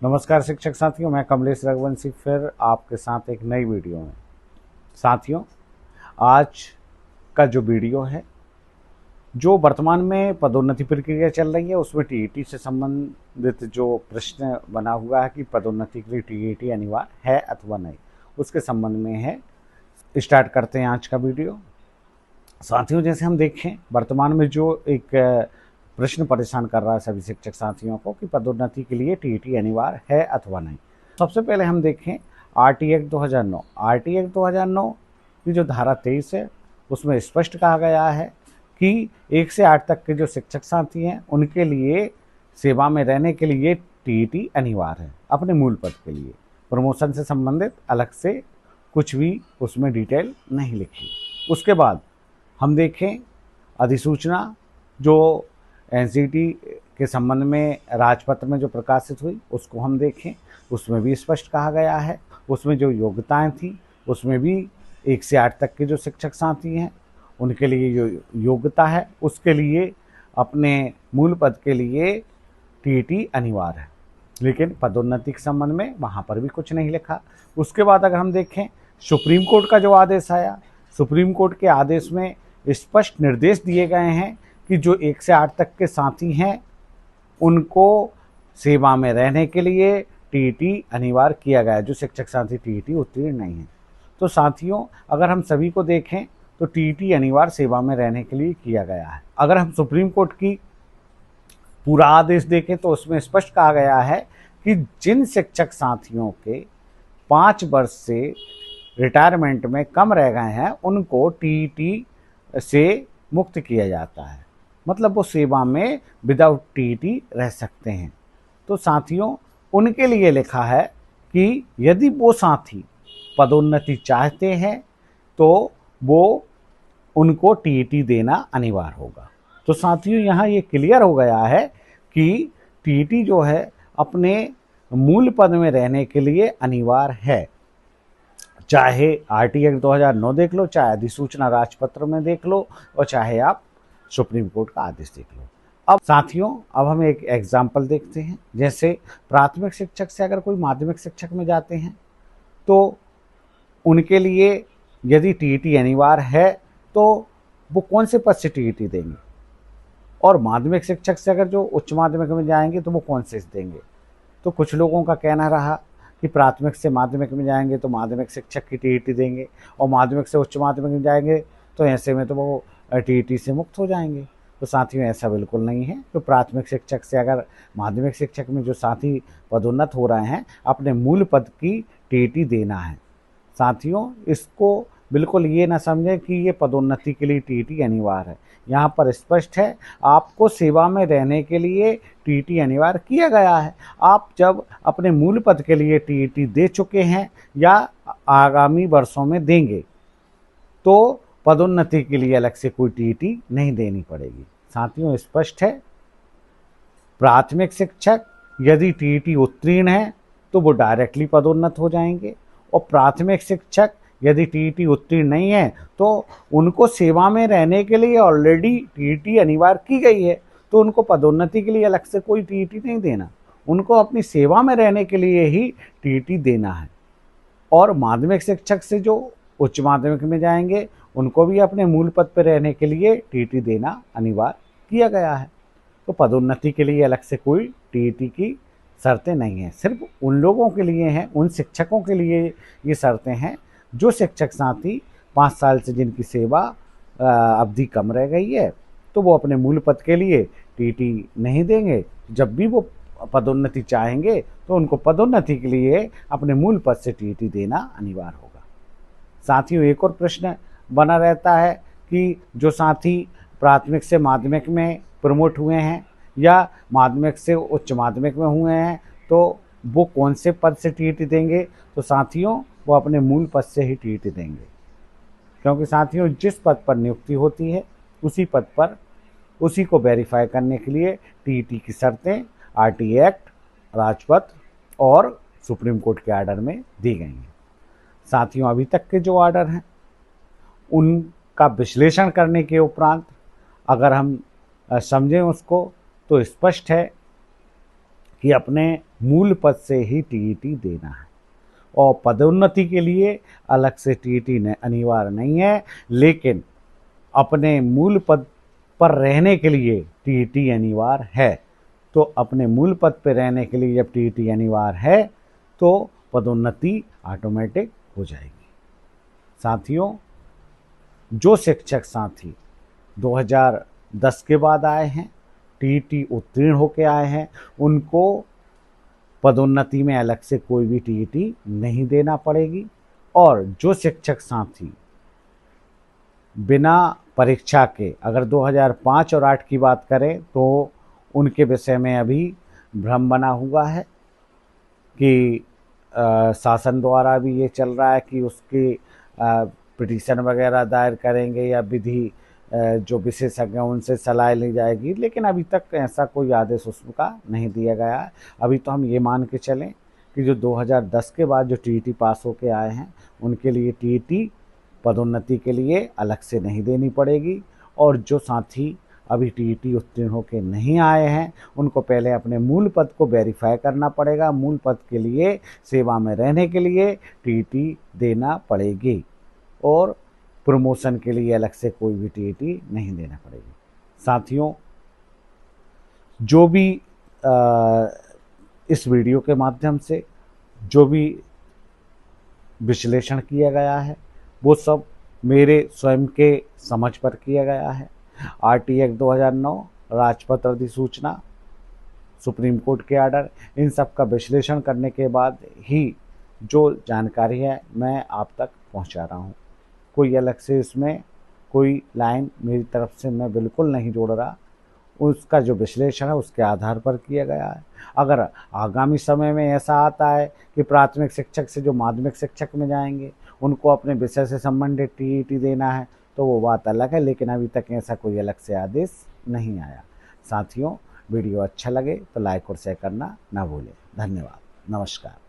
नमस्कार शिक्षक साथियों, मैं कमलेश रघुवंशी फिर आपके साथ एक नई वीडियो में। साथियों, आज का जो वीडियो है, जो वर्तमान में पदोन्नति प्रक्रिया चल रही है उसमें टीईटी से संबंधित जो प्रश्न बना हुआ है कि पदोन्नति के लिए टीईटी अनिवार्य है अथवा नहीं, उसके संबंध में है। स्टार्ट करते हैं आज का वीडियो। साथियों, जैसे हम देखें वर्तमान में जो एक प्रश्न परेशान कर रहा है सभी शिक्षक साथियों को कि पदोन्नति के लिए टीईटी अनिवार्य है अथवा नहीं। सबसे पहले हम देखें आरटी एक्ट 2009। आरटी एक्ट 2009 की जो धारा 23 है उसमें स्पष्ट कहा गया है कि 1 से 8 तक के जो शिक्षक साथी हैं उनके लिए सेवा में रहने के लिए टीईटी अनिवार्य है अपने मूल पद के लिए। प्रमोशन से संबंधित अलग से कुछ भी उसमें डिटेल नहीं लिखी। उसके बाद हम देखें अधिसूचना जो एनसीटी के संबंध में राजपत्र में जो प्रकाशित हुई उसको हम देखें, उसमें भी स्पष्ट कहा गया है। उसमें जो योग्यताएं थी उसमें भी 1 से 8 तक के जो शिक्षक साथी हैं उनके लिए जो योग्यता है उसके लिए अपने मूल पद के लिए टीईटी अनिवार्य है, लेकिन पदोन्नति के संबंध में वहाँ पर भी कुछ नहीं लिखा। उसके बाद अगर हम देखें सुप्रीम कोर्ट का जो आदेश आया, सुप्रीम कोर्ट के आदेश में स्पष्ट निर्देश दिए गए हैं कि जो 1 से 8 तक के साथी हैं उनको सेवा में रहने के लिए टीईटी अनिवार्य किया गया है, जो शिक्षक साथी टीईटी उत्तीर्ण नहीं है। तो साथियों, अगर हम सभी को देखें तो टीईटी अनिवार्य सेवा में रहने के लिए किया गया है। अगर हम सुप्रीम कोर्ट की पूरा आदेश देखें तो उसमें स्पष्ट कहा गया है कि जिन शिक्षक साथियों के 5 वर्ष से रिटायरमेंट में कम रह गए हैं उनको टीईटी से मुक्त किया जाता है, मतलब वो सेवा में विदाउट टीईटी रह सकते हैं। तो साथियों, उनके लिए लिखा है कि यदि वो साथी पदोन्नति चाहते हैं तो वो उनको टीईटी देना अनिवार्य होगा। तो साथियों, यहाँ ये क्लियर हो गया है कि टीईटी जो है अपने मूल पद में रहने के लिए अनिवार्य है, चाहे आरटी एक्ट 2009 देख लो, चाहे अधिसूचना राजपत्र में देख लो, और चाहे आप सुप्रीम कोर्ट का आदेश देख लो। अब साथियों, अब हम एक एग्जाम्पल देखते हैं। जैसे प्राथमिक शिक्षक से अगर कोई माध्यमिक शिक्षक में जाते हैं तो उनके लिए यदि टीईटी अनिवार्य है तो वो कौन से पद से टीईटी देंगे, और माध्यमिक शिक्षक से अगर जो उच्च माध्यमिक में जाएंगे तो वो कौन से देंगे। तो कुछ लोगों का कहना रहा कि प्राथमिक से माध्यमिक में जाएंगे तो माध्यमिक शिक्षक की टीईटी देंगे, और माध्यमिक से उच्च माध्यमिक में जाएंगे तो ऐसे में तो वो टीईटी से मुक्त हो जाएंगे। तो साथियों, ऐसा बिल्कुल नहीं है। तो प्राथमिक शिक्षक से अगर माध्यमिक शिक्षक में जो साथी पदोन्नत हो रहे हैं अपने मूल पद की टीईटी देना है। साथियों, इसको बिल्कुल ये ना समझें कि ये पदोन्नति के लिए टीईटी अनिवार्य है। यहाँ पर स्पष्ट है आपको सेवा में रहने के लिए टीईटी अनिवार्य किया गया है। आप जब अपने मूल पद के लिए टीईटी दे चुके हैं या आगामी वर्षों में देंगे तो पदोन्नति के लिए अलग से कोई टीईटी नहीं देनी पड़ेगी। साथियों, स्पष्ट है, प्राथमिक शिक्षक यदि टीईटी उत्तीर्ण है तो वो डायरेक्टली पदोन्नत हो जाएंगे, और प्राथमिक शिक्षक यदि टीईटी उत्तीर्ण नहीं है तो उनको सेवा में रहने के लिए ऑलरेडी टीईटी अनिवार्य की गई है, तो उनको पदोन्नति के लिए अलग से कोई टीईटी नहीं देना, उनको अपनी सेवा में रहने के लिए ही टीईटी देना है। और माध्यमिक शिक्षक से जो उच्च माध्यमिक में जाएंगे उनको भी अपने मूल पद पर रहने के लिए टीईटी देना अनिवार्य किया गया है। तो पदोन्नति के लिए अलग से कोई टीईटी की शर्तें नहीं हैं, सिर्फ उन लोगों के लिए हैं, उन शिक्षकों के लिए ये शर्तें हैं जो शिक्षक साथी 5 साल से जिनकी सेवा अवधि कम रह गई है तो वो अपने मूल पद के लिए टीईटी नहीं देंगे। जब भी वो पदोन्नति चाहेंगे तो उनको पदोन्नति के लिए अपने मूल पद से टीईटी देना अनिवार्य होगा। साथियों, एक और प्रश्न बना रहता है कि जो साथी प्राथमिक से माध्यमिक में प्रमोट हुए हैं या माध्यमिक से उच्च माध्यमिक में हुए हैं तो वो कौन से पद से टीईटी देंगे। तो साथियों, वो अपने मूल पद से ही टीईटी देंगे, क्योंकि साथियों जिस पद पर नियुक्ति होती है उसी पद पर उसी को वेरीफाई करने के लिए टीईटी की शर्तें आरटी एक्ट, राजपत्र और सुप्रीम कोर्ट के आर्डर में दी गई हैं। साथियों, अभी तक के जो आर्डर हैं उनका विश्लेषण करने के उपरांत अगर हम समझें उसको तो स्पष्ट है कि अपने मूल पद से ही टीईटी देना है और पदोन्नति के लिए अलग से टीईटी अनिवार्य नहीं है, लेकिन अपने मूल पद पर रहने के लिए टीईटी अनिवार्य है। तो अपने मूल पद पर रहने के लिए जब टीईटी अनिवार्य है तो पदोन्नति ऑटोमेटिक हो जाएगी। साथियों, जो शिक्षक साथी 2010 के बाद आए हैं, टीईटी उत्तीर्ण होकर आए हैं, उनको पदोन्नति में अलग से कोई भी टीईटी नहीं देना पड़ेगी। और जो शिक्षक साथी बिना परीक्षा के, अगर 2005 और 8 की बात करें तो उनके विषय में अभी भ्रम बना हुआ है कि शासन द्वारा भी ये चल रहा है कि उसकी पिटीशन वगैरह दायर करेंगे या विधि जो विशेषज्ञ उनसे सलाह ली जाएगी, लेकिन अभी तक ऐसा कोई आदेश उसका नहीं दिया गया है। अभी तो हम ये मान के चलें कि जो 2010 के बाद जो टीईटी पास होके आए हैं उनके लिए टीईटी पदोन्नति के लिए अलग से नहीं देनी पड़ेगी, और जो साथी अभी टीईटी उत्तीर्ण होके नहीं आए हैं उनको पहले अपने मूल पद को वेरीफाई करना पड़ेगा। मूल पद के लिए सेवा में रहने के लिए टीईटी देना पड़ेगी और प्रमोशन के लिए अलग से कोई भी टीईटी नहीं देना पड़ेगी। साथियों, जो भी इस वीडियो के माध्यम से जो भी विश्लेषण किया गया है वो सब मेरे स्वयं के समझ पर किया गया है। आरटी एक्ट 2009, राजपत्र अधिसूचना, सुप्रीम कोर्ट के आर्डर, इन सब का विश्लेषण करने के बाद ही जो जानकारी है मैं आप तक पहुंचा रहा हूं। कोई अलग से इसमें कोई लाइन मेरी तरफ से मैं बिल्कुल नहीं जोड़ रहा, उसका जो विश्लेषण है उसके आधार पर किया गया है। अगर आगामी समय में ऐसा आता है कि प्राथमिक शिक्षक से जो माध्यमिक शिक्षक में जाएंगे उनको अपने विषय से संबंधित टीईटी देना है तो वो बात अलग है, लेकिन अभी तक ऐसा कोई अलग से आदेश नहीं आया। साथियों, वीडियो अच्छा लगे तो लाइक और शेयर करना ना भूलें। धन्यवाद। नमस्कार।